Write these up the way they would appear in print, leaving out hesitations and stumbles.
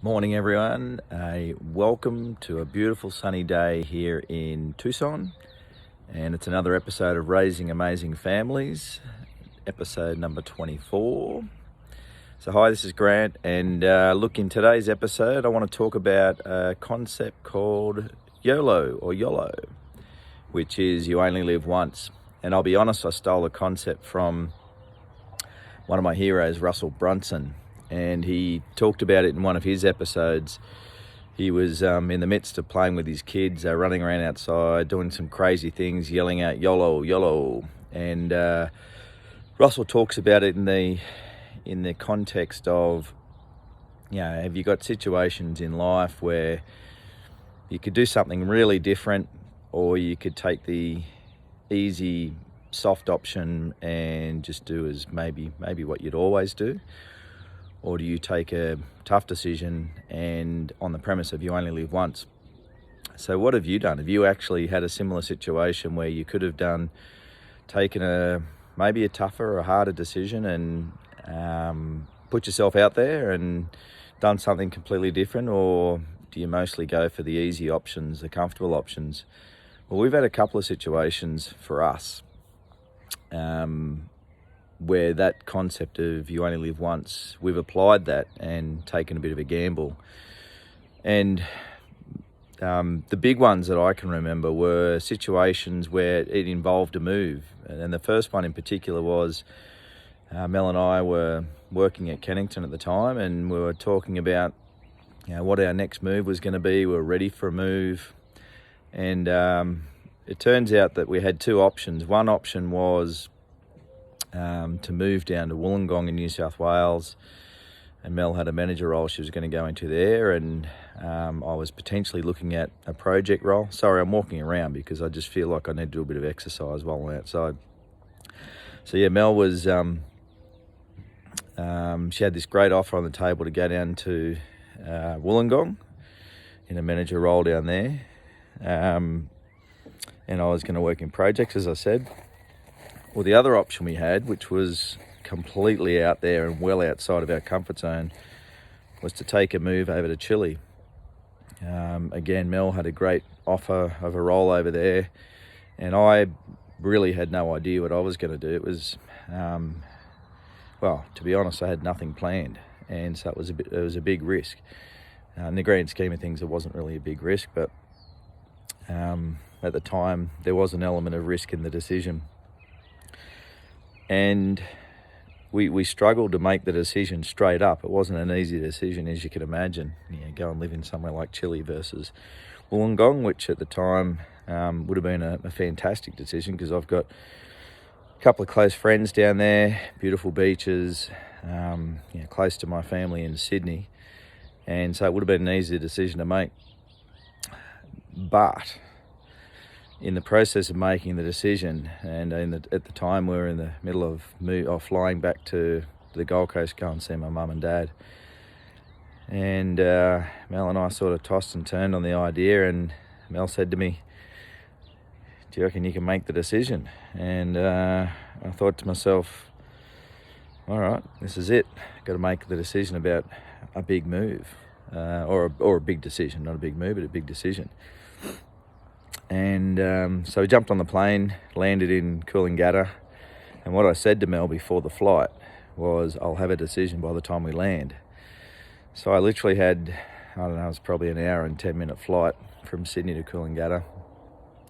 Morning everyone, welcome to a beautiful sunny day here in Tucson, and it's another episode of Raising Amazing Families, episode number 24. So hi, this is Grant, and look, in today's episode I want to talk about a concept called YOLO or YOLO, which is you only live once. And I'll be honest, I stole the concept from one of my heroes, Russell Brunson, and he talked about it in one of his episodes. He was in the midst of playing with his kids, running around outside, doing some crazy things, yelling out YOLO, YOLO. And Russell talks about it in the context of, have you got situations in life where you could do something really different, or you could take the easy, soft option and just do as maybe what you'd always do? Or do you take a tough decision and on the premise of you only live once? So what have you done? Have you actually had a similar situation where you could have taken maybe a tougher or harder decision and put yourself out there and done something completely different? Or do you mostly go for the easy options, the comfortable options? Well, we've had a couple of situations for us where that concept of you only live once, we've applied that and taken a bit of a gamble. And the big ones that I can remember were situations where it involved a move. And the first one in particular was Mel and I were working at Kennington at the time, and we were talking about what our next move was going to be. We were ready for a move, and it turns out that we had two options. One option was to move down to Wollongong in New South Wales, and Mel had a manager role she was going to go into there, and I was potentially looking at a project role. Sorry, I'm walking around because I just feel like I need to do a bit of exercise while I'm outside. So Mel was she had this great offer on the table to go down to Wollongong in a manager role down there, and I was going to work in projects, as I said. Well, the other option we had, which was completely out there and well outside of our comfort zone, was to take a move over to Chile. Again, Mel had a great offer of a role over there, and I really had no idea what I was going to do. It was, to be honest, I had nothing planned, and so it was a big risk. In the grand scheme of things, it wasn't really a big risk, but at the time, there was an element of risk in the decision. And we struggled to make the decision straight up. It wasn't an easy decision, as you can imagine. Go and live in somewhere like Chile versus Wollongong, which at the time would have been a fantastic decision, because I've got a couple of close friends down there, beautiful beaches, close to my family in Sydney, and so it would have been an easy decision to make. But in the process of making the decision, and at the time we were in the middle of flying back to the Gold Coast, go and see my mum and dad, and Mel and I sort of tossed and turned on the idea, and Mel said to me, "Do you reckon you can make the decision?" And I thought to myself, all right, this is it. Got to make the decision about a big move, or a big decision, not a big move, but a big decision. And so we jumped on the plane, landed in Coolangatta, and what I said to Mel before the flight was, I'll have a decision by the time we land. So I literally had, it was probably an hour and 10-minute flight from Sydney to Coolangatta,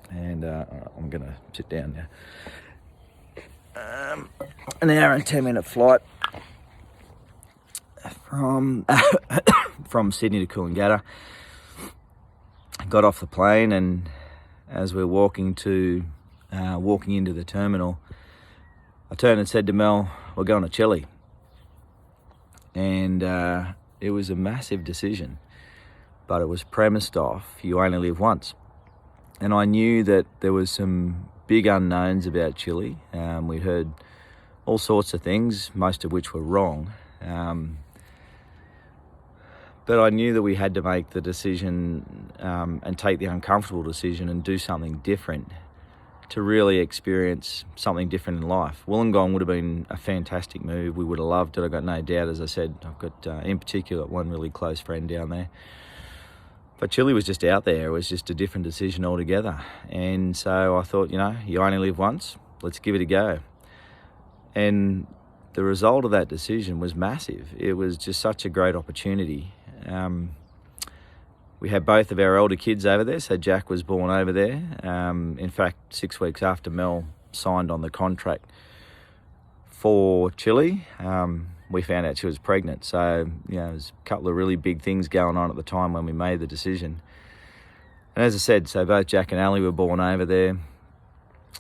and I'm going to sit down now. An hour and 10-minute flight from Sydney to Coolangatta. Got off the plane, and as we're walking into the terminal, I turned and said to Mel, "We're going to Chile." And it was a massive decision, but it was premised off, you only live once. And I knew that there was some big unknowns about Chile. We'd heard all sorts of things, most of which were wrong. But I knew that we had to make the decision and take the uncomfortable decision and do something different to really experience something different in life. Wollongong would have been a fantastic move. We would have loved it. I've got no doubt. As I said, I've got, in particular, one really close friend down there. But Chile was just out there. It was just a different decision altogether. And so I thought, you only live once. Let's give it a go. And the result of that decision was massive. It was just such a great opportunity. We had both of our elder kids over there, so Jack was born over there. In fact, 6 weeks after Mel signed on the contract for Chile, we found out she was pregnant. So, there was a couple of really big things going on at the time when we made the decision. And as I said, so both Jack and Ali were born over there.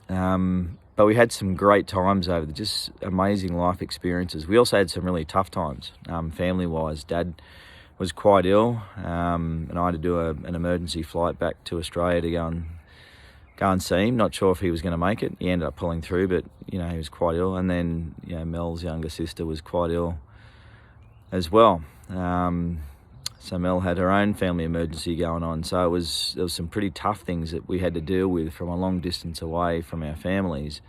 But we had some great times over there, just amazing life experiences. We also had some really tough times, family-wise. Dad was quite ill, and I had to do an emergency flight back to Australia to go and see him. Not sure if he was going to make it. He ended up pulling through, but he was quite ill. And then Mel's younger sister was quite ill as well. So Mel had her own family emergency going on. So there was some pretty tough things that we had to deal with from a long distance away from our families.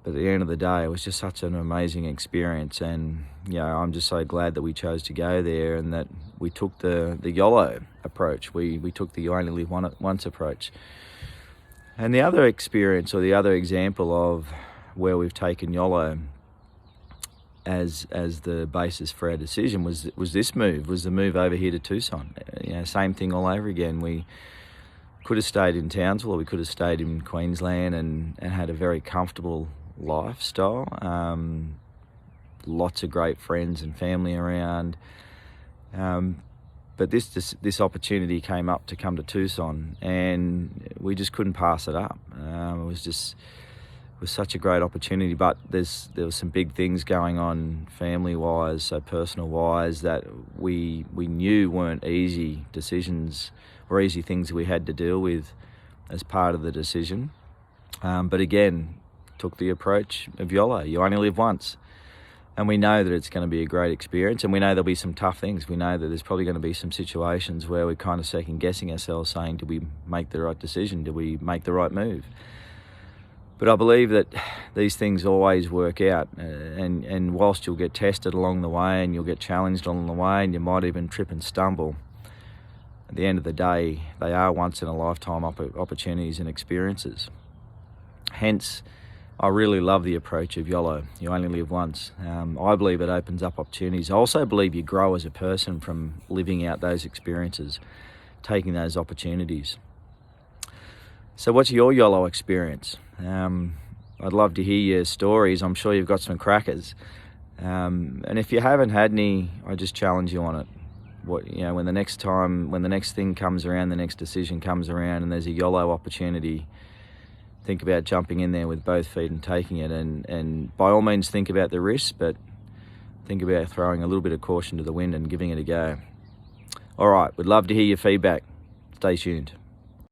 But at the end of the day, it was just such an amazing experience. And, I'm just so glad that we chose to go there and that we took the YOLO approach. We took the you only live once approach. And the other experience, or the other example of where we've taken YOLO as the basis for our decision was the move over here to Tucson. Same thing all over again. We could have stayed in Townsville, or we could have stayed in Queensland and had a very comfortable lifestyle. Lots of great friends and family around. But this opportunity came up to come to Tucson, and we just couldn't pass it up. It was such a great opportunity, but there was some big things going on family-wise, so personal-wise, that we knew weren't easy decisions or easy things we had to deal with as part of the decision. But again, took the approach of YOLO. You only live once. And we know that it's going to be a great experience, and we know there'll be some tough things. We know that there's probably going to be some situations where we're kind of second-guessing ourselves, saying, did we make the right decision? Did we make the right move? But I believe that these things always work out, and whilst you'll get tested along the way and you'll get challenged along the way and you might even trip and stumble, at the end of the day, they are once-in-a-lifetime opportunities and experiences. Hence, I really love the approach of YOLO. You only live once. I believe it opens up opportunities. I also believe you grow as a person from living out those experiences, taking those opportunities. So what's your YOLO experience? I'd love to hear your stories. I'm sure you've got some crackers. And if you haven't had any, I just challenge you on it. When the next thing comes around, the next decision comes around, and there's a YOLO opportunity, think about jumping in there with both feet and taking it. And by all means, think about the risks, but think about throwing a little bit of caution to the wind and giving it a go. All right, we'd love to hear your feedback. Stay tuned.